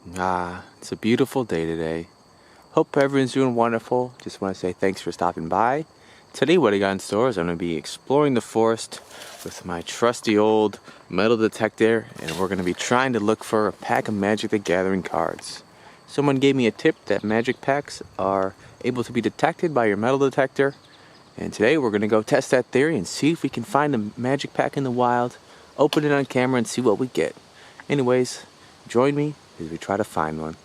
It's a beautiful day today. Hope everyone's doing wonderful. Just want to say thanks for stopping by. Today what I got in store is I'm going to be exploring the forest with my trusty old metal detector, and we're going to be trying to look for a pack of Magic the Gathering cards. Someone gave me a tip that magic packs are able to be detected by your metal detector, and today we're going to go test that theory and see if we can find a magic pack in the wild, open it on camera and see what we get. Anyways, join me as we try to find one.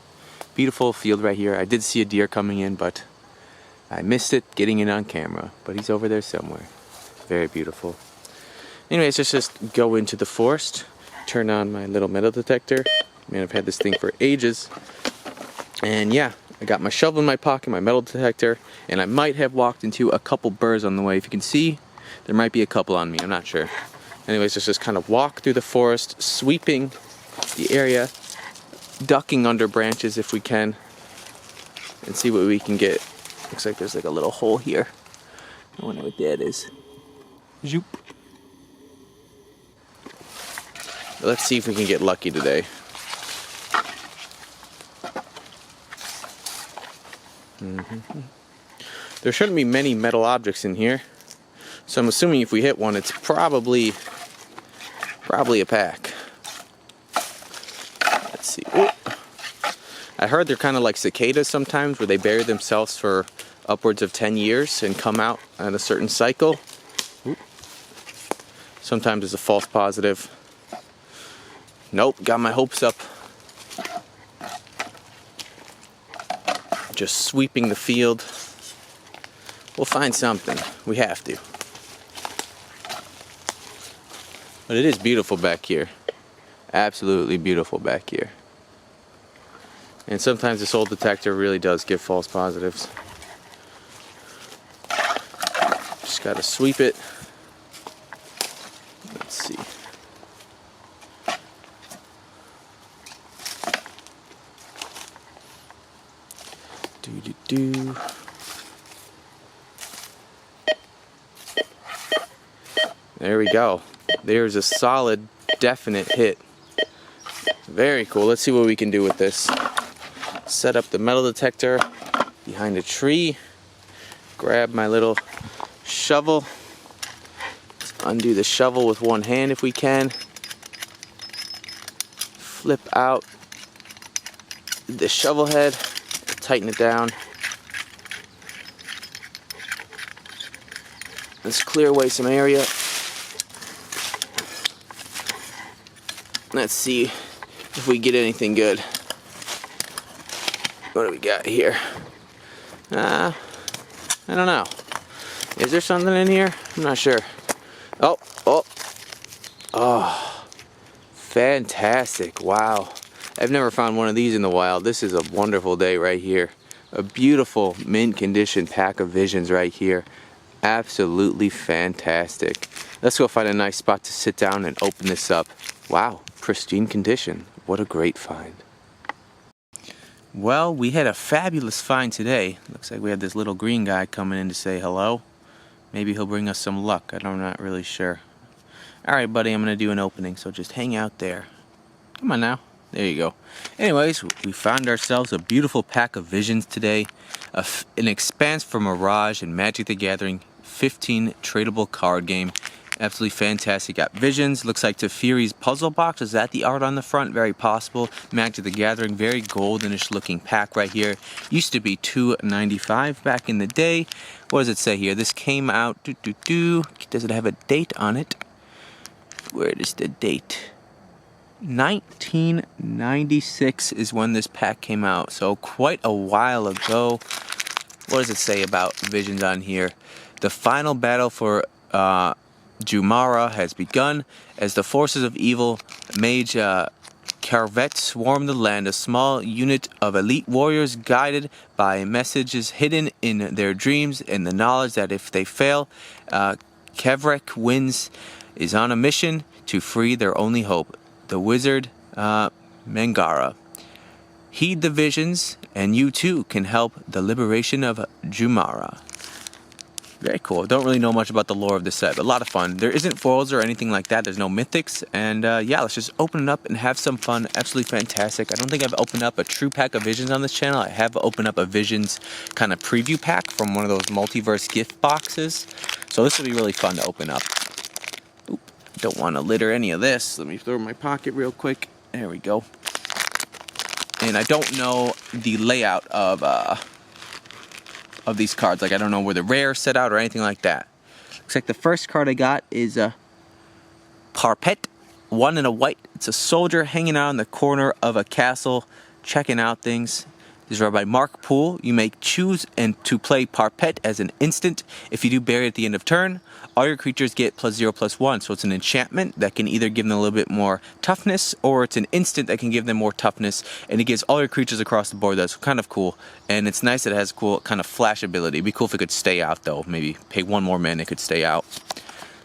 Beautiful field right here. I did see a deer coming in, but I missed it getting it on camera. But he's over there somewhere. Very beautiful. Anyways, let's just go into the forest, turn on my little metal detector. Man, I've had this thing for ages. And yeah, I got my shovel in my pocket, my metal detector, and I might have walked into a couple birds on the way. If you can see, there might be a couple on me. I'm not sure. Anyways, let's just kind of walk through the forest, sweeping the area, ducking under branches if we can, and see what we can get. Looks like there's like a little hole here. I wonder what that is. Zoop. Let's see if we can get lucky today. There shouldn't be many metal objects in here, so I'm assuming if we hit one, it's probably a pack. Let's see. Ooh. I heard they're kind of like cicadas sometimes, where they bury themselves for upwards of 10 years and come out on a certain cycle. Ooh. Sometimes it's a false positive. Nope, got my hopes up. Just sweeping the field. We'll find something. We have to. But it is beautiful back here. Absolutely beautiful back here. And sometimes this old detector really does give false positives. Just gotta sweep it. Let's see. Do. There we go. There's a solid, definite hit. Very cool. Let's see what we can do with this. Set up the metal detector behind a tree. Grab my little shovel. Let's undo the shovel with one hand if we can. Flip out the shovel head. Tighten it down. Let's clear away some area. Let's see if we get anything good. What do we got here? I don't know. Is there something in here? I'm not sure. Oh. Fantastic. Wow. I've never found one of these in the wild. This is a wonderful day right here. A beautiful mint condition pack of visions right here. Absolutely fantastic. Let's go find a nice spot to sit down and open this up. Wow, pristine condition. What a great find. Well, we had a fabulous find today. Looks like we had this little green guy coming in to say hello. Maybe he'll bring us some luck. I'm not really sure. Alright, buddy, I'm going to do an opening, so just hang out there. Come on now. There you go. Anyways, we found ourselves a beautiful pack of visions today. An Expanse for Mirage and Magic the Gathering 15 tradable card game. Absolutely fantastic. Got visions. Looks like Teferi's puzzle box. Is that the art on the front? Very possible. Magic the Gathering. Very goldenish looking pack right here. Used to be $2.95 back in the day. What does it say here? This came out. Does it have a date on it? Where is the date? 1996 is when this pack came out, so quite a while ago. What does it say about visions on here? The final battle for Jumara has begun. As the forces of evil mage Carvet swarm the land, a small unit of elite warriors guided by messages hidden in their dreams and the knowledge that if they fail, Kevrek wins, is on a mission to free their only hope, the wizard Mangara. Heed the visions, and you too can help the liberation of Jumara. Very cool. Don't really know much about the lore of this set, but a lot of fun. There isn't foils or anything like that. There's no mythics. And yeah, let's just open it up and have some fun. Absolutely fantastic. I don't think I've opened up a true pack of Visions on this channel. I have opened up a Visions kind of preview pack from one of those multiverse gift boxes. So this will be really fun to open up. Oop, don't want to litter any of this. Let me throw it in my pocket real quick. There we go. And I don't know the layout of these cards. Like, I don't know where the rare is set out or anything like that. Looks like the first card I got is a Parpet, 1 in a white. It's a soldier hanging out in the corner of a castle, checking out things. This is read by Mark Poole. You may choose and to play Parpet as an instant. If you do bury at the end of turn, all your creatures get +0/+1. So it's an enchantment that can either give them a little bit more toughness, or it's an instant that can give them more toughness, and it gives all your creatures across the board. That's kind of cool, and it's nice that it has cool kind of flash ability. It'd be cool if it could stay out though. Maybe pay 1 more mana, it could stay out.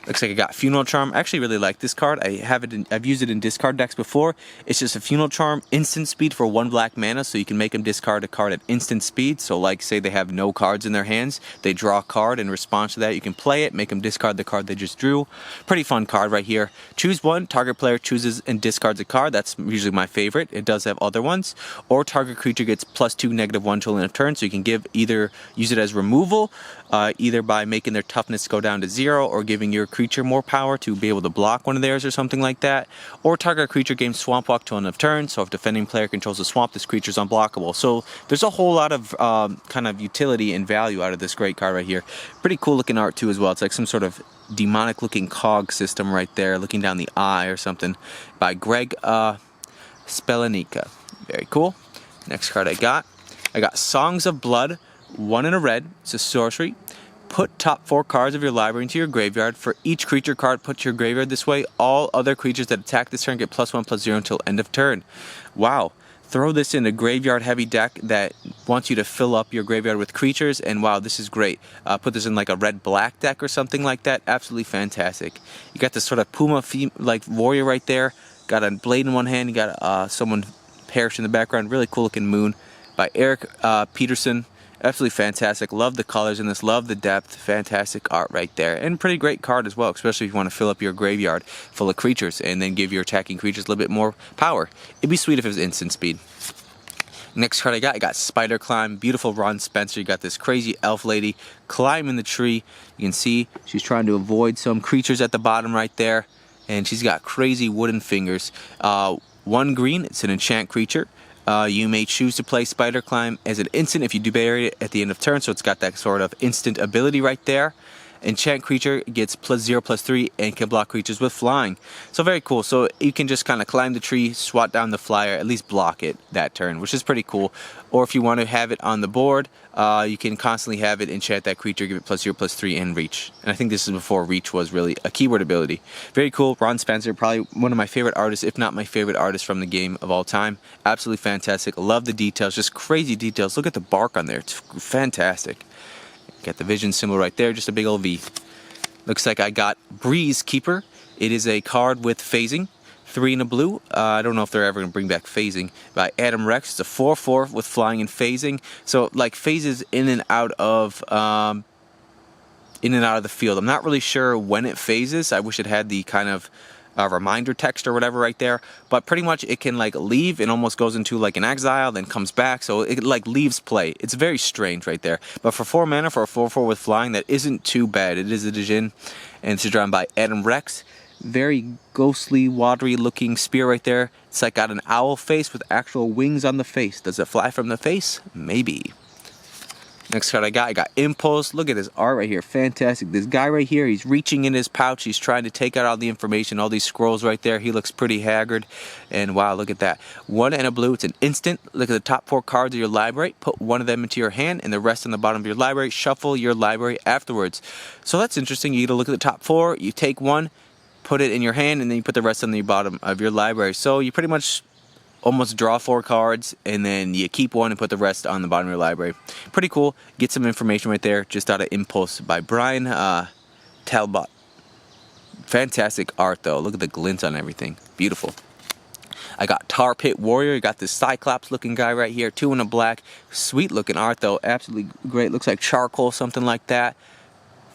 Looks like I got Funeral Charm. I actually really like this card. I've used it in discard decks before. It's just a Funeral Charm, instant speed for 1 black mana, so you can make them discard a card at instant speed. So like, say they have no cards in their hands, they draw a card. In response to that, you can play it, make them discard the card they just drew. Pretty fun card right here. Choose one, target player chooses and discards a card. That's usually my favorite. It does have other ones. Or target creature gets +2, -1 till end of turn. So you can use it as removal, either by making their toughness go down to 0, or giving your creature more power to be able to block one of theirs or something like that. Or target creature gains Swamp Walk till end of turn, so if defending player controls the swamp, this creature is unblockable. So there's a whole lot of kind of utility and value out of this great card right here. Pretty cool looking art too as well. It's like some sort of demonic looking cog system right there, looking down the eye or something, by Greg Spelenica. Very cool. Next card I got Songs of Blood, 1 in a red. It's a sorcery. Put top 4 cards of your library into your graveyard. For each creature card put to your graveyard this way, all other creatures that attack this turn get +1/+0 until end of turn. Wow. Throw this in a graveyard heavy deck that wants you to fill up your graveyard with creatures, and wow, this is great. Put this in like a red-black deck or something like that. Absolutely fantastic. You got this sort of Puma like warrior right there. Got a blade in one hand. You got someone perished in the background. Really cool looking moon by Eric Peterson. Absolutely fantastic. Love the colors in this. Love the depth. Fantastic art right there. And pretty great card as well, especially if you want to fill up your graveyard full of creatures and then give your attacking creatures a little bit more power. It'd be sweet if it was instant speed. Next card I got Spider Climb. Beautiful Ron Spencer. You got this crazy elf lady climbing the tree. You can see she's trying to avoid some creatures at the bottom right there. And she's got crazy wooden fingers. 1 green. It's an enchant creature. You may choose to play Spider Climb as an instant if you do bury it at the end of turn, so it's got that sort of instant ability right there. Enchant creature gets +0/+3 and can block creatures with flying. So very cool. So you can just kind of climb the tree, swat down the flyer, at least block it that turn, which is pretty cool. Or if you want to have it on the board, you can constantly have it enchant that creature, give it +0/+3 and reach. And I think this is before reach was really a keyword ability. Very cool. Ron Spencer, probably one of my favorite artists, if not my favorite artist from the game of all time. Absolutely fantastic. Love the details, just crazy details. Look at the bark on there. It's fantastic. Got the vision symbol right there, just a big old V. Looks like I got Breeze Keeper. It is a card with phasing. 3 in a blue. I don't know if they're ever going to bring back phasing. By Adam Rex. It's a 4/4 with flying and phasing. So like phases in and out of the field. I'm not really sure when it phases. I wish it had the kind of reminder text or whatever right there, but pretty much it can like leave and almost goes into like an exile, then comes back, so it like leaves play. It's very strange right there, but for 4 mana for a 4/4 with flying, that isn't too bad. It is a Djinn, and it's drawn by Adam Rex. Very ghostly, watery looking spear right there. It's like got an owl face with actual wings on the face. Does it fly from the face? Maybe. Next card I got Impulse. Look at this art right here. Fantastic. This guy right here, he's reaching in his pouch. He's trying to take out all the information, all these scrolls right there. He looks pretty haggard. And wow, look at that. 1 and a blue. It's an instant. Look at the top 4 cards of your library. Put 1 of them into your hand and the rest on the bottom of your library. Shuffle your library afterwards. So that's interesting. You get to look at the top 4. You take 1, put it in your hand, and then you put the rest on the bottom of your library. So you pretty much almost draw 4 cards, and then you keep 1 and put the rest on the bottom of your library. Pretty cool. Get some information right there, just out of Impulse by Brian Talbot. Fantastic art, though. Look at the glint on everything. Beautiful. I got Tar Pit Warrior. You got this Cyclops looking guy right here. 2 in a black. Sweet looking art, though. Absolutely great. Looks like charcoal, something like that.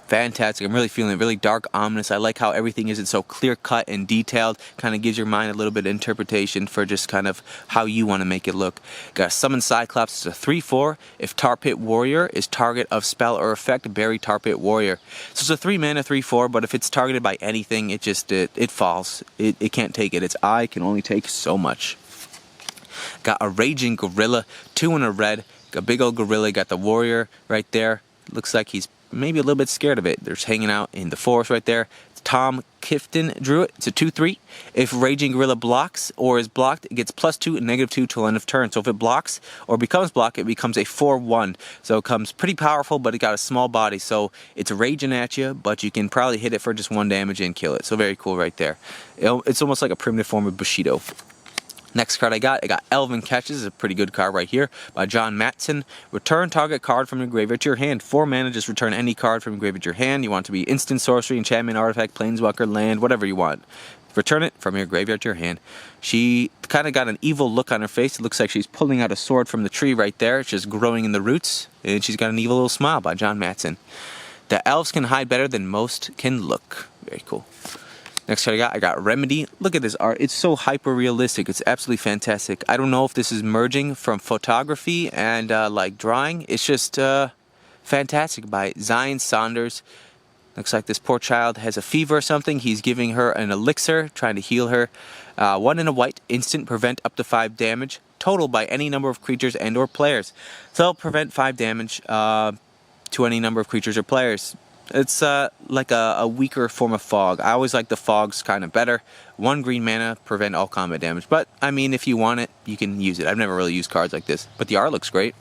fantastic. I'm really feeling it. Really dark, ominous. I like how everything isn't so clear cut and detailed. Kind of gives your mind a little bit of interpretation for just kind of how you want to make it look. Got a Summon Cyclops. It's a 3/4. If Tar Pit Warrior is target of spell or effect, bury Tar Pit Warrior. So it's a 3 mana 3/4, but if it's targeted by anything, it falls. It can't take it. Its eye can only take so much. Got a Raging Gorilla, 2 in a red. Got a big old gorilla. Got the warrior right there. Looks like he's maybe a little bit scared of it. They're just hanging out in the forest right there. It's Tom Kifton drew it. It's a 2/3. If Raging Gorilla blocks or is blocked, it gets +2 and -2 till end of turn. So if it blocks or becomes blocked, it becomes a 4/1. So it comes pretty powerful, but it got a small body. So it's raging at you, but you can probably hit it for just 1 damage and kill it. So very cool right there. It's almost like a primitive form of Bushido. Next card I got Elven Catches, a pretty good card right here, by John Matson. Return target card from your graveyard to your hand. 4 mana, just return any card from your graveyard to your hand. You want it to be instant, sorcery, enchantment, artifact, planeswalker, land, whatever you want. Return it from your graveyard to your hand. She kind of got an evil look on her face. It looks like she's pulling out a sword from the tree right there. It's just growing in the roots, and she's got an evil little smile by John Matson. The elves can hide better than most can look. Very cool. Next card I got Remedy. Look at this art. It's so hyper realistic. It's absolutely fantastic. I don't know if this is merging from photography and like drawing. It's just fantastic by Zion Saunders. Looks like this poor child has a fever or something. He's giving her an elixir, trying to heal her. 1 in a white, instant, prevent up to 5 damage. Total by any number of creatures and or players. So prevent 5 damage to any number of creatures or players. It's like a weaker form of fog. I always like the fogs kind of better. 1 green mana, prevent all combat damage. But, I mean, if you want it, you can use it. I've never really used cards like this. But the art looks great.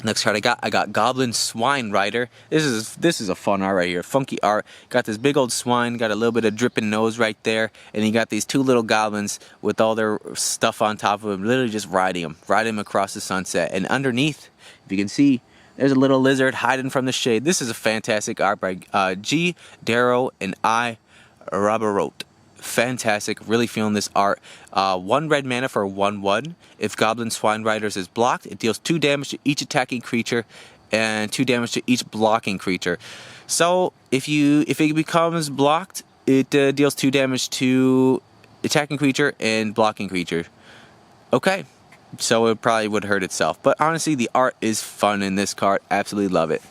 Next card I got Goblin Swine Rider. This is a fun art right here. Funky art. Got this big old swine, got a little bit of dripping nose right there. And you got these 2 little goblins with all their stuff on top of them. Literally just riding them across the sunset. And underneath, if you can see, there's a little lizard hiding from the shade. This is a fantastic art by G. Darrow and I. Robarote. Fantastic. Really feeling this art. 1 red mana for 1/1. If Goblin Swine Riders is blocked, it deals 2 damage to each attacking creature and 2 damage to each blocking creature. So if it becomes blocked, it deals 2 damage to attacking creature and blocking creature. Okay. So it probably would hurt itself. But honestly, the art is fun in this card. Absolutely love it.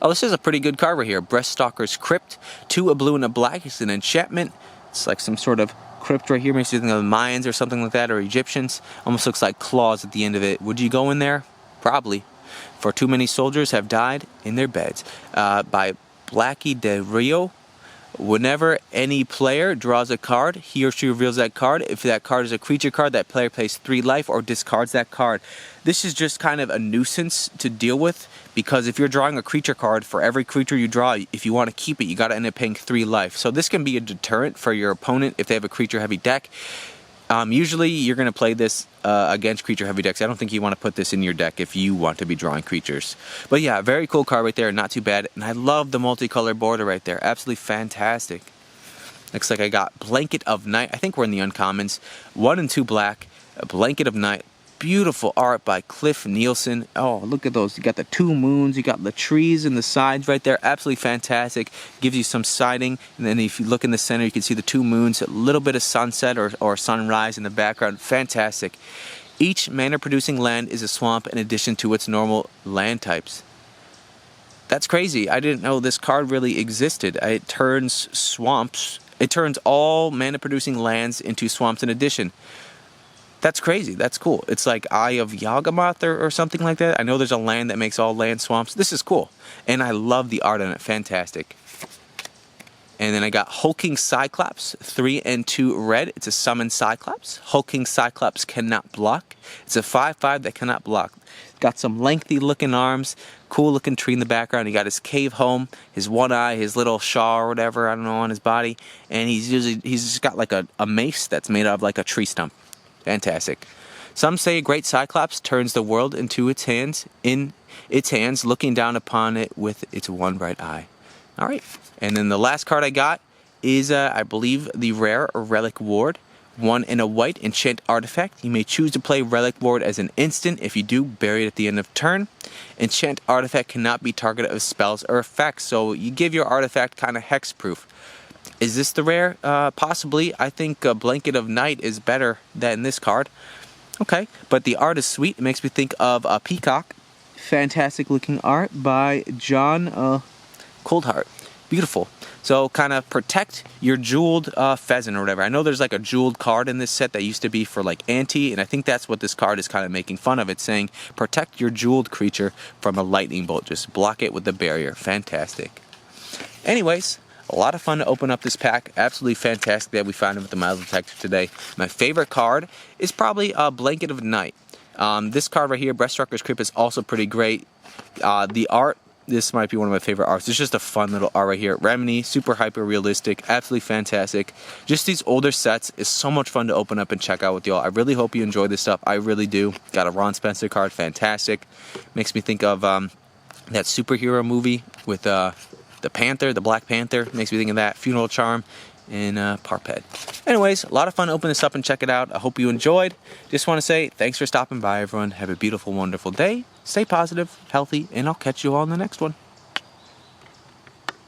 Oh, this is a pretty good card right here. Breaststalker's Crypt. 2 a blue and a black. It's an enchantment. It's like some sort of crypt right here. Makes you think of the Mayans or something like that, or Egyptians. Almost looks like claws at the end of it. Would you go in there? Probably. For too many soldiers have died in their beds. By Blackie de Rio. Whenever any player draws a card, he or she reveals that card. If that card is a creature card, that player pays 3 life or discards that card. This is just kind of a nuisance to deal with, because if you're drawing a creature card, for every creature you draw, if you want to keep it, you got to end up paying 3 life. So this can be a deterrent for your opponent if they have a creature heavy deck. Usually you're going to play this against creature heavy decks. I don't think you want to put this in your deck if you want to be drawing creatures. But yeah, very cool card right there. Not too bad. And I love the multicolor border right there. Absolutely fantastic. Looks like I got Blanket of Night. I think we're in the uncommons. 1 and 2 black. A Blanket of Night. Beautiful art by Cliff Nielsen. Oh, look at those. You got the 2 moons. You got the trees in the sides right there. Absolutely fantastic. Gives you some siding. And then if you look in the center, you can see the 2 moons. A little bit of sunset or sunrise in the background. Fantastic. Each mana-producing land is a swamp in addition to its normal land types. That's crazy. I didn't know this card really existed. It turns swamps. It turns all mana-producing lands into swamps in addition. That's crazy. That's cool. It's like Eye of Yawgmoth or something like that. I know there's a land that makes all land swamps. This is cool. And I love the art on it. Fantastic. And then I got Hulking Cyclops, 3 and 2 red. It's a summon Cyclops. Hulking Cyclops cannot block. It's a 5/5 that cannot block. Got some lengthy looking arms, cool looking tree in the background. He got his cave home, his one eye, his little shawl or whatever, I don't know, on his body. And he's just got like a mace that's made out of like a tree stump. Fantastic. Some say a great Cyclops turns the world into its hands, looking down upon it with its one bright eye. All right. And then the last card I got is, I believe, the rare Relic Ward. 1 and a white enchant artifact. You may choose to play Relic Ward as an instant. If you do, bury it at the end of turn. Enchant artifact cannot be targeted of spells or effects, so you give your artifact kind of hexproof. Is this the rare? Possibly. I think Blanket of Night is better than this card. Okay, but the art is sweet. It makes me think of a Peacock. Fantastic looking art by John Coldheart. Beautiful. So kind of protect your jeweled pheasant or whatever. I know there's like a jeweled card in this set that used to be for like anti, and I think that's what this card is kind of making fun of. It's saying protect your jeweled creature from a lightning bolt. Just block it with the barrier. Fantastic. Anyways, a lot of fun to open up this pack. Absolutely fantastic that we found it with the Metal Detector today. My favorite card is probably Blanket of Night. This card right here, Breaststrucker's Crypt, is also pretty great. The art, this might be one of my favorite arts. It's just a fun little art right here. Remini, super hyper realistic, absolutely fantastic. Just these older sets is so much fun to open up and check out with y'all. I really hope you enjoy this stuff. I really do. Got a Ron Spencer card, fantastic. Makes me think of that superhero movie with the Panther, the Black Panther. Makes me think of that. Funeral Charm and Parped. Anyways, a lot of fun to open this up and check it out. I hope you enjoyed. Just want to say thanks for stopping by, everyone. Have a beautiful, wonderful day. Stay positive, healthy, and I'll catch you all in the next one.